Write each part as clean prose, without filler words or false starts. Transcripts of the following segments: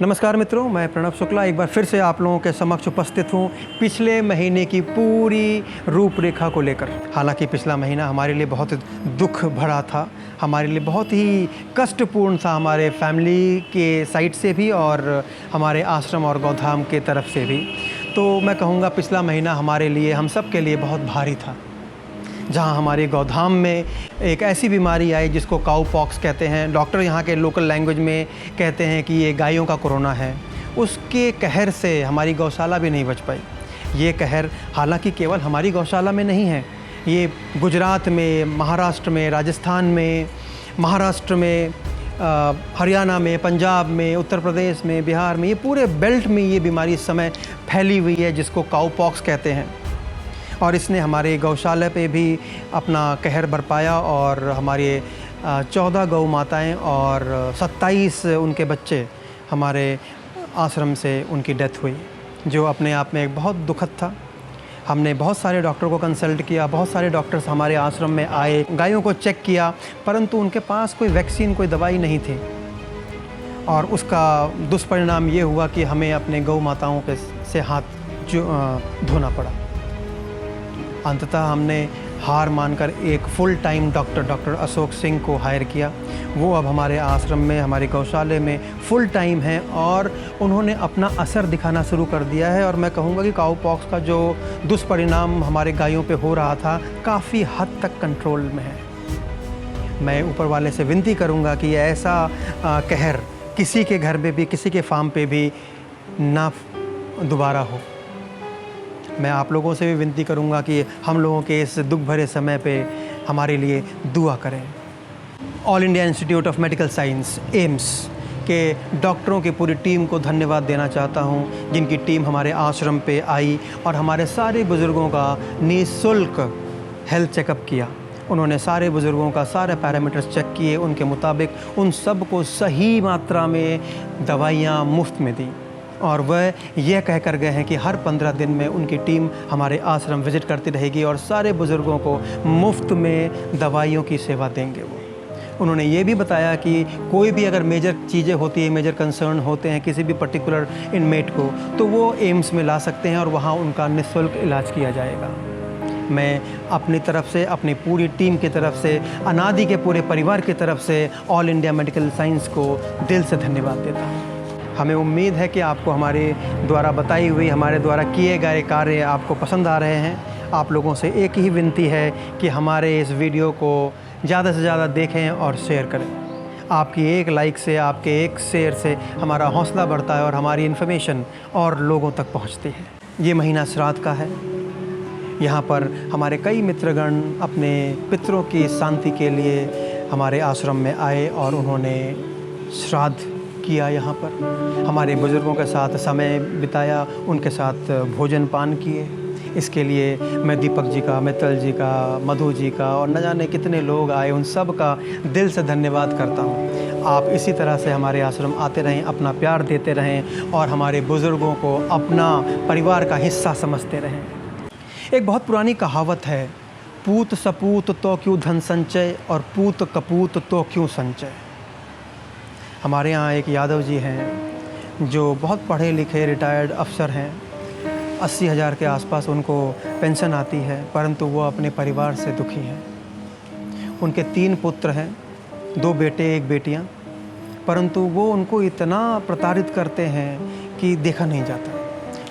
नमस्कार मित्रों, मैं प्रणव शुक्ला एक बार फिर से आप लोगों के समक्ष उपस्थित हूँ पिछले महीने की पूरी रूपरेखा को लेकर। हालांकि पिछला महीना हमारे लिए बहुत दुख भरा था, हमारे लिए बहुत ही कष्टपूर्ण था, हमारे फैमिली के साइड से भी और हमारे आश्रम और गौधाम के तरफ से भी। तो मैं कहूँगा पिछला महीना हमारे लिए, हम सब के लिए बहुत भारी था, जहाँ हमारे गौधाम में एक ऐसी बीमारी आई जिसको काऊ पॉक्स कहते हैं। डॉक्टर यहाँ के लोकल लैंग्वेज में कहते हैं कि ये गायों का कोरोना है। उसके कहर से हमारी गौशाला भी नहीं बच पाई। ये कहर हालांकि केवल हमारी गौशाला में नहीं है, ये गुजरात में, महाराष्ट्र में, राजस्थान में, महाराष्ट्र में, हरियाणा में, पंजाब में, उत्तर प्रदेश में, बिहार में, ये पूरे बेल्ट में ये बीमारी इस समय फैली हुई है जिसको काऊ पॉक्स कहते हैं। और इसने हमारे गौशाला पे भी अपना कहर बरपाया और हमारे 14 गौ माताएं और 27 उनके बच्चे हमारे आश्रम से उनकी डेथ हुई, जो अपने आप में एक बहुत दुखद था। हमने बहुत सारे डॉक्टर को कंसल्ट किया, बहुत सारे डॉक्टर्स हमारे आश्रम में आए, गायों को चेक किया, परंतु उनके पास कोई वैक्सीन, कोई दवाई नहीं थी। और उसका दुष्परिणाम ये हुआ कि हमें अपने गौ माताओं के से हाथ धोना पड़ा। अंततः हमने हार मानकर एक full time doctor Ashok Singh को हायर किया। वो अब हमारे आश्रम में, हमारे गौशाले में फुल टाइम हैं और उन्होंने अपना असर दिखाना शुरू कर दिया है। और मैं कहूँगा कि काऊ पॉक्स का जो दुष्परिणाम हमारे गायों पे हो रहा था काफ़ी हद तक कंट्रोल में है। मैं ऊपर वाले से विनती करूँगा कि ऐसा कहर किसी के घर में भी, किसी के फार्म पे भी ना दोबारा हो। मैं आप लोगों से भी विनती करूंगा कि हम लोगों के इस दुख भरे समय पे हमारे लिए दुआ करें। All India institute of medical science AIIMS के डॉक्टरों की पूरी टीम को धन्यवाद देना चाहता हूं, जिनकी टीम हमारे आश्रम पे आई और हमारे सारे बुज़ुर्गों का निःशुल्क हेल्थ चेकअप किया। उन्होंने सारे बुज़ुर्गों का सारे पैरामीटर्स चेक किए, उनके मुताबिक उन सब को सही मात्रा में दवाइयाँ मुफ्त में दी। और वह यह कह कर गए हैं कि हर 15 दिन में उनकी टीम हमारे आश्रम विज़िट करती रहेगी और सारे बुज़ुर्गों को मुफ्त में दवाइयों की सेवा देंगे। उन्होंने ये भी बताया कि कोई भी अगर मेजर चीज़ें होती हैं, मेजर कंसर्न होते हैं किसी भी पर्टिकुलर इनमेट को, तो वो एम्स में ला सकते हैं और वहाँ उनका निःशुल्क इलाज किया जाएगा। मैं अपनी तरफ से, अपनी पूरी टीम की तरफ से, अनादि के पूरे परिवार की तरफ से ऑल इंडिया मेडिकल साइंस को दिल से धन्यवाद देता हूँ। हमें उम्मीद है कि आपको हमारे द्वारा बताई हुई, हमारे द्वारा किए गए कार्य आपको पसंद आ रहे हैं। आप लोगों से एक ही विनती है कि हमारे इस वीडियो को ज़्यादा से ज़्यादा देखें और शेयर करें। आपकी एक लाइक से, आपके एक शेयर से हमारा हौसला बढ़ता है और हमारी इन्फॉर्मेशन और लोगों तक पहुंचती है। ये महीना श्राद्ध का है। यहाँ पर हमारे कई मित्रगण अपने पितरों की शांति के लिए हमारे आश्रम में आए और उन्होंने श्राद्ध किया। यहाँ पर हमारे बुज़ुर्गों के साथ समय बिताया, उनके साथ भोजन पान किए। इसके लिए मैं दीपक जी का, मित्तल जी का, मधु जी का और न जाने कितने लोग आए, उन सब का दिल से धन्यवाद करता हूँ। आप इसी तरह से हमारे आश्रम आते रहें, अपना प्यार देते रहें और हमारे बुज़ुर्गों को अपना परिवार का हिस्सा समझते रहें। एक बहुत पुरानी कहावत है, पूत सपूत तो क्यों धन संचय और पूत कपूत तो क्यों संचय। हमारे यहाँ एक यादव जी हैं जो बहुत पढ़े लिखे रिटायर्ड अफसर हैं। 80,000 के आसपास उनको पेंशन आती है, परंतु वो अपने परिवार से दुखी हैं। उनके 3 पुत्र हैं, 2 बेटे 1 बेटियाँ, परंतु वो उनको इतना प्रताड़ित करते हैं कि देखा नहीं जाता।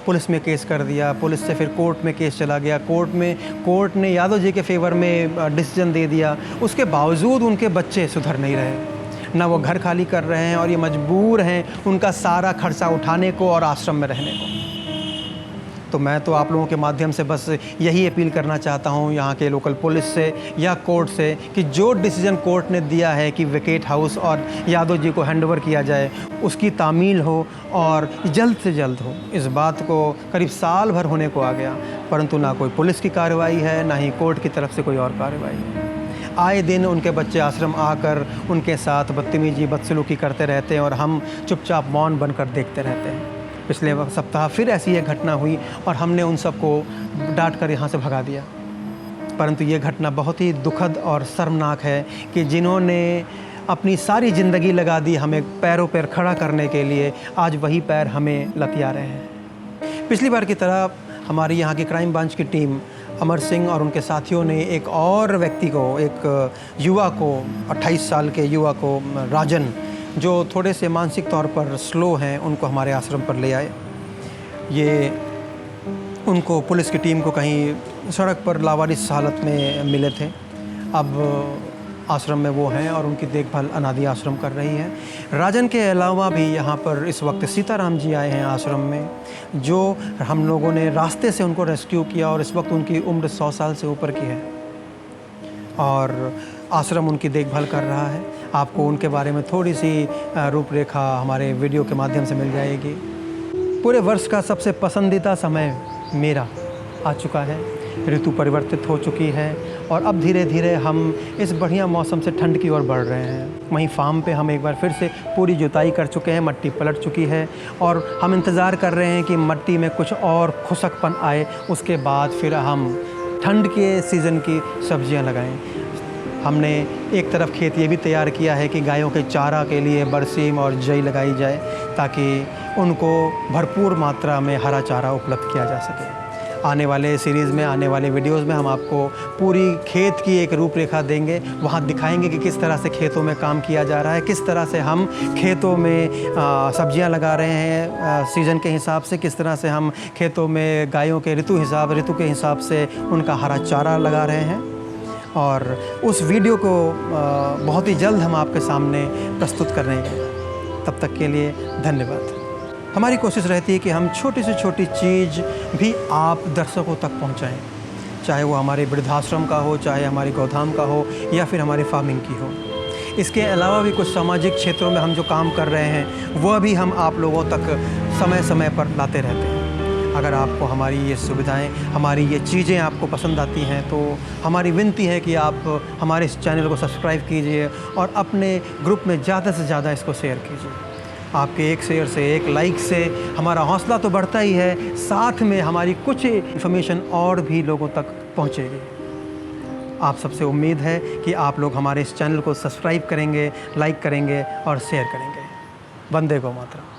पुलिस में केस कर दिया, पुलिस से फिर कोर्ट में केस चला गया, कोर्ट ने यादव जी के फेवर में डिसीजन दे दिया। उसके बावजूद उनके बच्चे सुधर नहीं रहे, ना वो घर खाली कर रहे हैं और ये मजबूर हैं उनका सारा खर्चा उठाने को और आश्रम में रहने को। तो मैं तो आप लोगों के माध्यम से बस यही अपील करना चाहता हूँ यहाँ के लोकल पुलिस से या कोर्ट से कि जो डिसीजन कोर्ट ने दिया है कि वेकेट हाउस और यादव जी को हैंडओवर किया जाए, उसकी तामील हो और जल्द से जल्द हो। इस बात को करीब साल भर होने को आ गया, परंतु ना कोई पुलिस की कार्रवाई है, ना ही कोर्ट की तरफ से कोई और कार्रवाई है। आए दिन उनके बच्चे आश्रम आकर उनके साथ बदतमीजी, बदसलूकी करते रहते हैं और हम चुपचाप मौन बनकर देखते रहते हैं। पिछले सप्ताह फिर ऐसी एक घटना हुई और हमने उन सबको डांट कर यहाँ से भगा दिया। परंतु ये घटना बहुत ही दुखद और शर्मनाक है कि जिन्होंने अपनी सारी ज़िंदगी लगा दी हमें पैरों पर खड़ा करने के लिए, आज वही पैर हमें लतिया रहे हैं। पिछली बार की तरह हमारी यहाँ की क्राइम ब्रांच की टीम अमर सिंह और उनके साथियों ने एक और व्यक्ति को, एक युवा को, 28 साल के युवा को, राजन, जो थोड़े से मानसिक तौर पर स्लो हैं, उनको हमारे आश्रम पर ले आए। ये उनको पुलिस की टीम को कहीं सड़क पर लावारिस हालत में मिले थे। अब आश्रम में वो हैं और उनकी देखभाल अनादि आश्रम कर रही है। राजन के अलावा भी यहाँ पर इस वक्त सीताराम जी आए हैं आश्रम में, जो हम लोगों ने रास्ते से उनको रेस्क्यू किया और इस वक्त उनकी उम्र 100 साल से ऊपर की है और आश्रम उनकी देखभाल कर रहा है। आपको उनके बारे में थोड़ी सी रूपरेखा हमारे वीडियो के माध्यम से मिल जाएगी। पूरे वर्ष का सबसे पसंदीदा समय मेरा आ चुका है, ऋतु परिवर्तित हो चुकी है और अब धीरे धीरे हम इस बढ़िया मौसम से ठंड की ओर बढ़ रहे हैं। वहीं फार्म पे हम एक बार फिर से पूरी जुताई कर चुके हैं, मट्टी पलट चुकी है और हम इंतज़ार कर रहे हैं कि मट्टी में कुछ और खुशकपन आए, उसके बाद फिर हम ठंड के सीज़न की सब्जियां लगाएं। हमने एक तरफ खेत ये भी तैयार किया है कि गायों के चारा के लिए बरसीम और जई लगाई जाए ताकि उनको भरपूर मात्रा में हरा चारा उपलब्ध किया जा सके। आने वाले सीरीज़ में, आने वाले वीडियोस में हम आपको पूरी खेत की एक रूपरेखा देंगे। वहाँ दिखाएंगे कि किस तरह से खेतों में काम किया जा रहा है, किस तरह से हम खेतों में सब्जियां लगा रहे हैं सीज़न के हिसाब से, किस तरह से हम खेतों में गायों के ऋतु के हिसाब से उनका हरा चारा लगा रहे हैं। और उस वीडियो को बहुत ही जल्द हम आपके सामने प्रस्तुत करेंगे। तब तक के लिए धन्यवाद। हमारी कोशिश रहती है कि हम छोटी से छोटी चीज़ भी आप दर्शकों तक पहुंचाएं, चाहे वो हमारे वृद्धाश्रम का हो, चाहे हमारी गौधाम का हो या फिर हमारी फार्मिंग की हो। इसके अलावा भी कुछ सामाजिक क्षेत्रों में हम जो काम कर रहे हैं वह भी हम आप लोगों तक समय समय पर लाते रहते हैं। अगर आपको हमारी ये सुविधाएं, हमारी ये चीज़ें आपको पसंद आती हैं तो हमारी विनती है कि आप हमारे इस चैनल को सब्सक्राइब कीजिए और अपने ग्रुप में ज़्यादा से ज़्यादा इसको शेयर कीजिए। आपके एक शेयर से, एक लाइक से हमारा हौसला तो बढ़ता ही है, साथ में हमारी कुछ इन्फॉर्मेशन और भी लोगों तक पहुंचेगी। आप सबसे उम्मीद है कि आप लोग हमारे इस चैनल को सब्सक्राइब करेंगे, लाइक करेंगे और शेयर करेंगे। वंदे गौ मातरम।